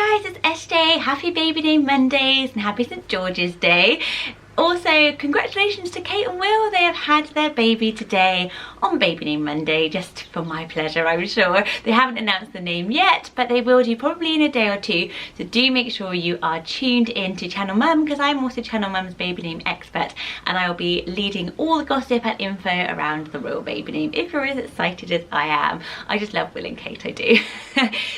Hi guys, it's SJ. Happy Baby Day Mondays and happy St. George's Day. Also, congratulations to Kate and Will. They have had their baby today on Baby Name Monday, just for my pleasure, I'm sure. They haven't announced the name yet, but they will do probably in a day or two. So do make sure you are tuned in to Channel Mum, because I'm also Channel Mum's baby name expert, and I will be leading all the gossip and info around the royal baby name, if you're as excited as I am. I just love Will and Kate, I do.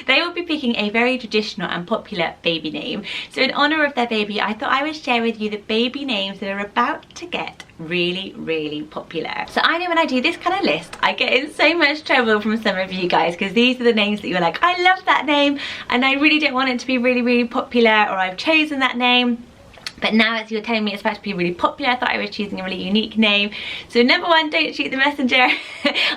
They will be picking a very traditional and popular baby name. So in honour of their baby, I thought I would share with you the baby names that are about to get really popular. So I know when I do this kind of list, I get in so much trouble from some of you guys, because these are the names that you're like, I love that name and I really don't want it to be really popular, or I've chosen that name. But now as you're telling me it's about to be really popular, I thought I was choosing a really unique name. So number one, don't shoot the messenger.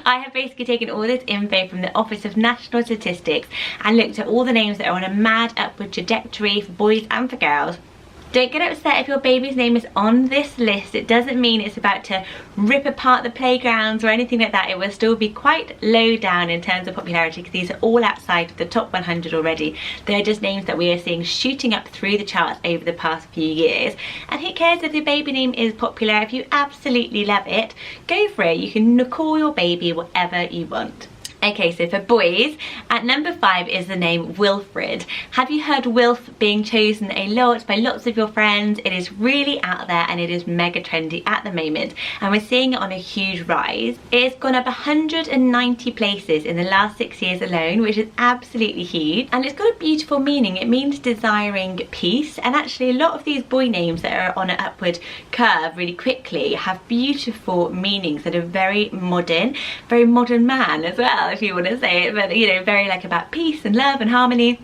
I have basically taken all this info from the Office of National Statistics and looked at all the names that are on a mad upward trajectory for boys and for girls. Don't get upset if your baby's name is on this list. It doesn't mean it's about to rip apart the playgrounds or anything like that. It will still be quite low down in terms of popularity, because these are all outside of the top 100 already. They're just names that we are seeing shooting up through the charts over the past few years. And who cares if your baby name is popular? If you absolutely love it, go for it. You can call your baby whatever you want. Okay, so for boys, at number 5 is the name Wilfred. Have you heard Wilf being chosen a lot by lots of your friends? It is really out there and it is mega trendy at the moment, and we're seeing it on a huge rise. It's gone up 190 places in the last 6 years alone, which is absolutely huge, and it's got a beautiful meaning. It means desiring peace, and actually a lot of these boy names that are on an upward curve really quickly have beautiful meanings that are very modern man as well, if you want to say it, but you know, very like about peace and love and harmony.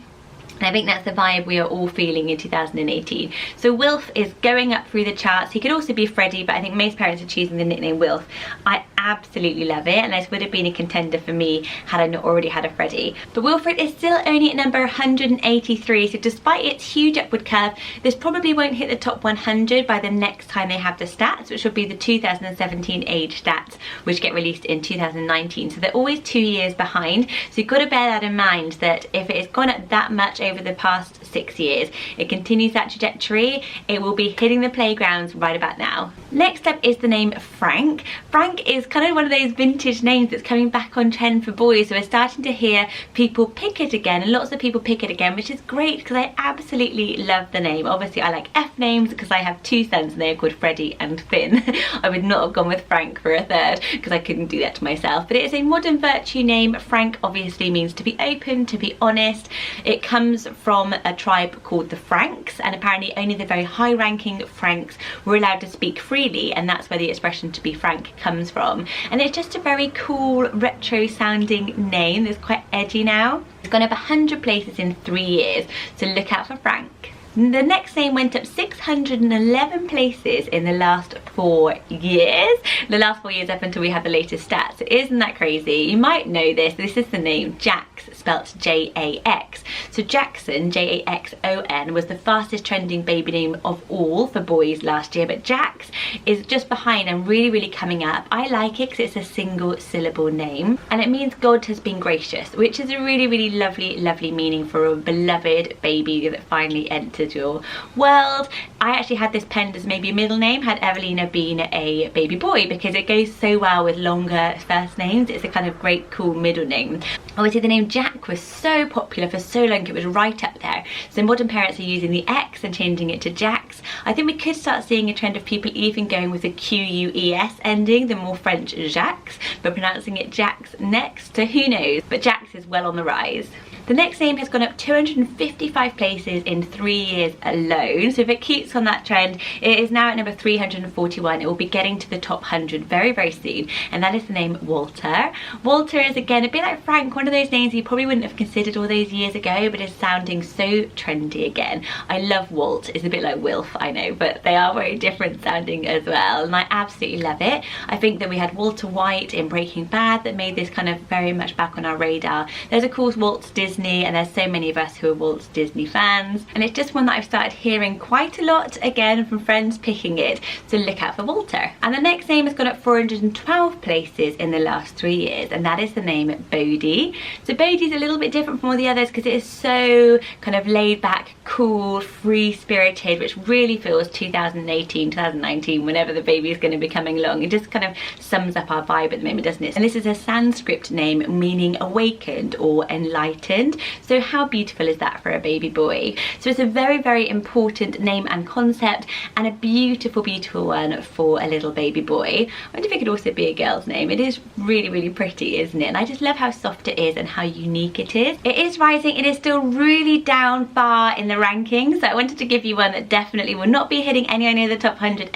And I think that's the vibe we are all feeling in 2018. So Wilf is going up through the charts. He could also be Freddie, but I think most parents are choosing the nickname Wilf. I absolutely love it, and this would have been a contender for me had I not already had a Freddie. But Wilfred is still only at number 183, so despite its huge upward curve, this probably won't hit the top 100 by the next time they have the stats, which will be the 2017 age stats, which get released in 2019. So they're always 2 years behind. So you've got to bear that in mind, that if it has gone up that much over the past 6 years, it continues that trajectory, it will be hitting the playgrounds right about now. Next up is the name Frank. Frank is kind of one of those vintage names that's coming back on trend for boys, so we're starting to hear people pick it again, and lots of people pick it again, which is great because I absolutely love the name. Obviously I like F names because I have 2 sons and they are called Freddie and Finn. I would not have gone with Frank for a third because I couldn't do that to myself, but it is a modern virtue name. Frank obviously means to be open, to be honest. It comes from a tribe called the Franks, and apparently only the very high-ranking Franks were allowed to speak freely, and that's where the expression to be frank comes from. And it's just a very cool retro sounding name that's quite edgy now. It's gone up 100 places in 3 years, so look out for Frank. The next name went up 611 places in the last 4 years. The last 4 years up until we had the latest stats. Isn't that crazy? You might know this. This is the name Jax, spelt J-A-X. So Jackson, J-A-X-O-N, was the fastest trending baby name of all for boys last year, but Jax is just behind and really coming up. I like it because it's a single syllable name, and it means God has been gracious, which is a really lovely meaning for a beloved baby that finally entered your world. I actually had this penned as maybe a middle name had Evelina been a baby boy, because it goes so well with longer first names. It's a kind of great cool middle name. Obviously the name Jack was so popular for so long, it was right up there. So modern parents are using the X and changing it to Jax. I think we could start seeing a trend of people even going with the Q-U-E-S ending, the more French Jax, but pronouncing it Jax next, so who knows, but Jax is well on the rise. The next name has gone up 255 places in 3 years alone, so if it keeps on that trend, it is now at number 341. It will be getting to the top 100 very soon, and that is the name Walter. Walter is again a bit like Frank, one of those names you probably wouldn't have considered all those years ago, but is sounding so trendy again. I love Walt. It's a bit like Wilf, I know, but they are very different sounding as well, and I absolutely love it. I think that we had Walter White in Breaking Bad that made this kind of very much back on our radar. There's of course Walt Disney Disney, and there's so many of us who are Walt Disney fans, and it's just one that I've started hearing quite a lot again from friends picking it, so look out for Walter. And the next name has gone up 412 places in the last 3 years, and that is the name Bode. So Bode is a little bit different from all the others because it is so kind of laid back, cool, free-spirited, which really feels 2018, 2019, whenever the baby is going to be coming along. It just kind of sums up our vibe at the moment, doesn't it? And this is a Sanskrit name meaning awakened or enlightened. So how beautiful is that for a baby boy? So it's a very, very important name and concept, and a beautiful, beautiful one for a little baby boy. I wonder if it could also be a girl's name. It is really, really pretty, isn't it? And I just love how soft it is and how unique it is. It is rising. It is still really down far in the rankings, so I wanted to give you one that definitely will not be hitting anywhere near the top 100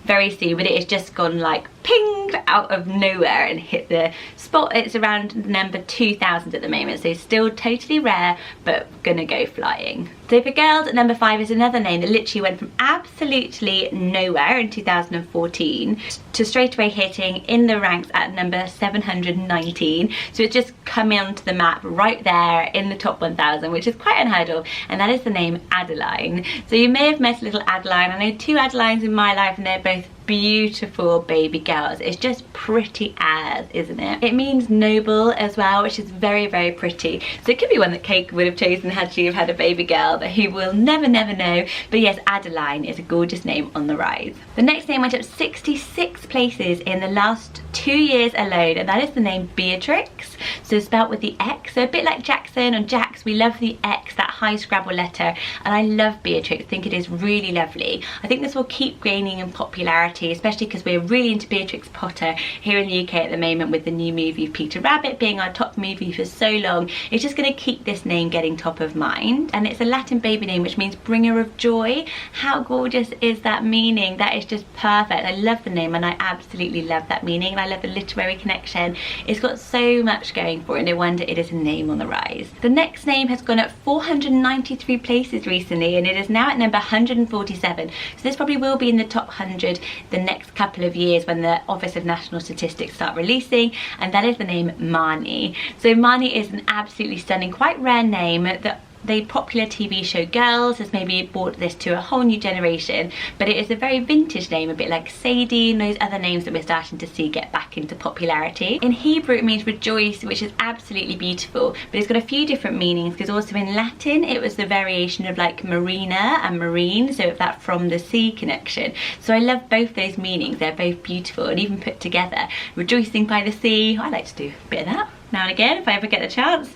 very soon, but it has just gone like ping out of nowhere and hit the spot. It's around number 2000 at the moment, so still totally rare, but gonna go flying. So for girls, number 5 is another name that literally went from absolutely nowhere in 2014 to straight away hitting in the ranks at number 719. So it's just coming onto the map right there in the top 1000, which is quite unheard of, and that is the name Adeline. So you may have met little Adeline. I know 2 Adelines in my life, and they're both beautiful baby girls. It's just pretty as, isn't it? It means noble as well, which is very, very pretty. So it could be one that Kate would have chosen had she have had a baby girl, but who will never know. But yes, Adeline is a gorgeous name on the rise. The next name went up 66 places in the last 2 years alone, and that is the name Beatrix. So spelt with the X, so a bit like Jackson and Jax, we love the X, that high Scrabble letter, and I love Beatrix. I think it is really lovely. I think this will keep gaining in popularity, especially because we're really into Beatrix Potter here in the UK at the moment, with the new movie of Peter Rabbit being our top movie for so long. It's just going to keep this name getting top of mind, and it's a Latin baby name which means bringer of joy. How gorgeous is that meaning? That is just perfect. I love the name, and I absolutely love that meaning, and I love the literary connection. It's got so much going for it, no wonder it is a name on the rise. The next name has gone up 493 places recently, and it is now at number 147, so this probably will be in the top 100 the next couple of years when the Office of National Statistics start releasing, and that is the name Marnie. So Marnie is an absolutely stunning, quite rare name that the popular TV show Girls has maybe brought this to a whole new generation, but it is a very vintage name, a bit like Sadie and those other names that we're starting to see get back into popularity. In Hebrew it means rejoice, which is absolutely beautiful, but it's got a few different meanings, because also in Latin it was the variation of like marina and marine, so that from the sea connection. So I love both those meanings. They're both beautiful, and even put together, rejoicing by the sea. I like to do a bit of that now and again if I ever get the chance.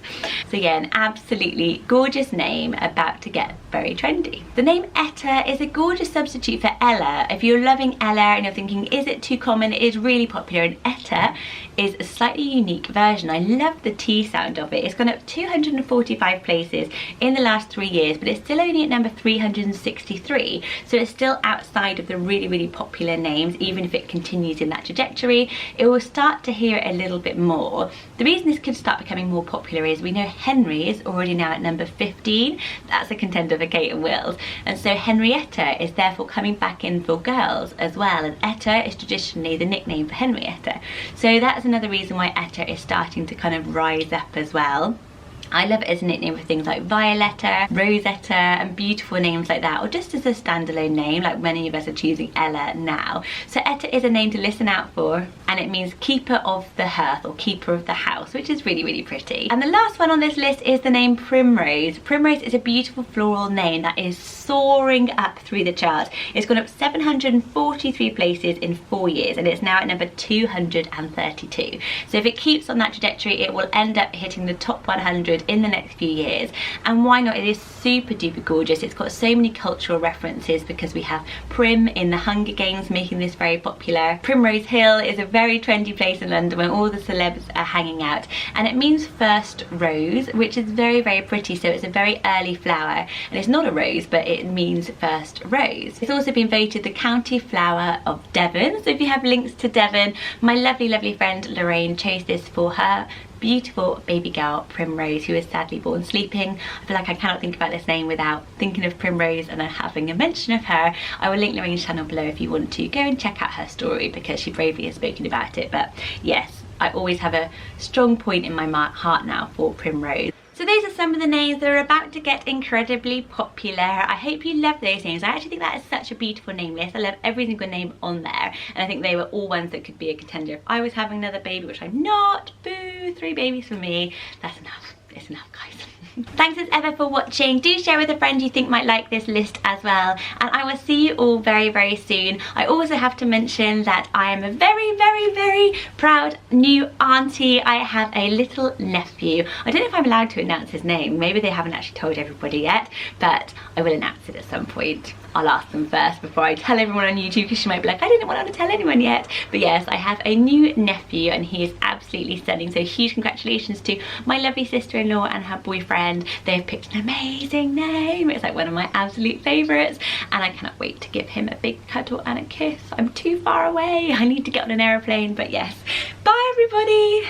So yeah, an absolutely gorgeous name, about to get very trendy. The name Etta is a gorgeous substitute for Ella. If you're loving Ella and you're thinking, is it too common? It is really popular, and Etta is a slightly unique version. I love the T sound of it. It's gone up 245 places in the last 3 years, but it's still only at number 363. So it's still outside of the really, really popular names. Even if it continues in that trajectory, it will start to hear it a little bit more. The reason this could start becoming more popular is we know Henry is already now at number 15. That's a contender for Kate and Wilf. And so Henrietta is therefore coming back in for girls as well. And Etta is traditionally the nickname for Henrietta. So that's another reason why Etta is starting to kind of rise up as well. I love it as a nickname for things like Violetta, Rosetta, and beautiful names like that, or just as a standalone name like many of us are choosing Ella now. So Etta is a name to listen out for, and it means keeper of the hearth or keeper of the house, which is really, really pretty. And the last one on this list is the name Primrose. Primrose is a beautiful floral name that is soaring up through the charts. It's gone up 743 places in 4 years, and it's now at number 232. So if it keeps on that trajectory, it will end up hitting the top 100 in the next few years. And why not? It is super duper gorgeous. It's got so many cultural references because we have Prim in the Hunger Games making this very popular. Primrose Hill is a very trendy place in London where all the celebs are hanging out, and it means first rose, which is very, very pretty. So it's a very early flower, and it's not a rose, but it means first rose. It's also been voted the county flower of Devon. So if you have links to Devon, my lovely, lovely friend Lorraine chose this for her beautiful baby girl Primrose, who is sadly born sleeping. I feel like I cannot think about this name without thinking of Primrose and having a mention of her. I will link Lorraine's channel below if you want to go and check out her story, because she bravely has spoken about it. But yes, I always have a strong point in my heart now for Primrose. So those are some of the names that are about to get incredibly popular. I hope you love those names. I actually think that is such a beautiful name list. I love every single name on there, and I think they were all ones that could be a contender if I was having another baby, which I'm not. Boo, 3 babies for me. That's enough. It's enough, guys. Thanks as ever for watching. Do share with a friend you think might like this list as well, and I will see you all very, very soon. I also have to mention that I am a very, very, very proud new auntie. I have a little nephew. I don't know if I'm allowed to announce his name. Maybe they haven't actually told everybody yet, but I will announce it at some point. I'll ask them first before I tell everyone on YouTube, because she might be like, I didn't want to tell anyone yet. But yes, I have a new nephew and he is absolutely stunning. So huge congratulations to my lovely sister-in-law and her boyfriend. They've picked an amazing name. It's like one of my absolute favourites, and I cannot wait to give him a big cuddle and a kiss. I'm too far away. I need to get on an aeroplane, but yes. Bye everybody.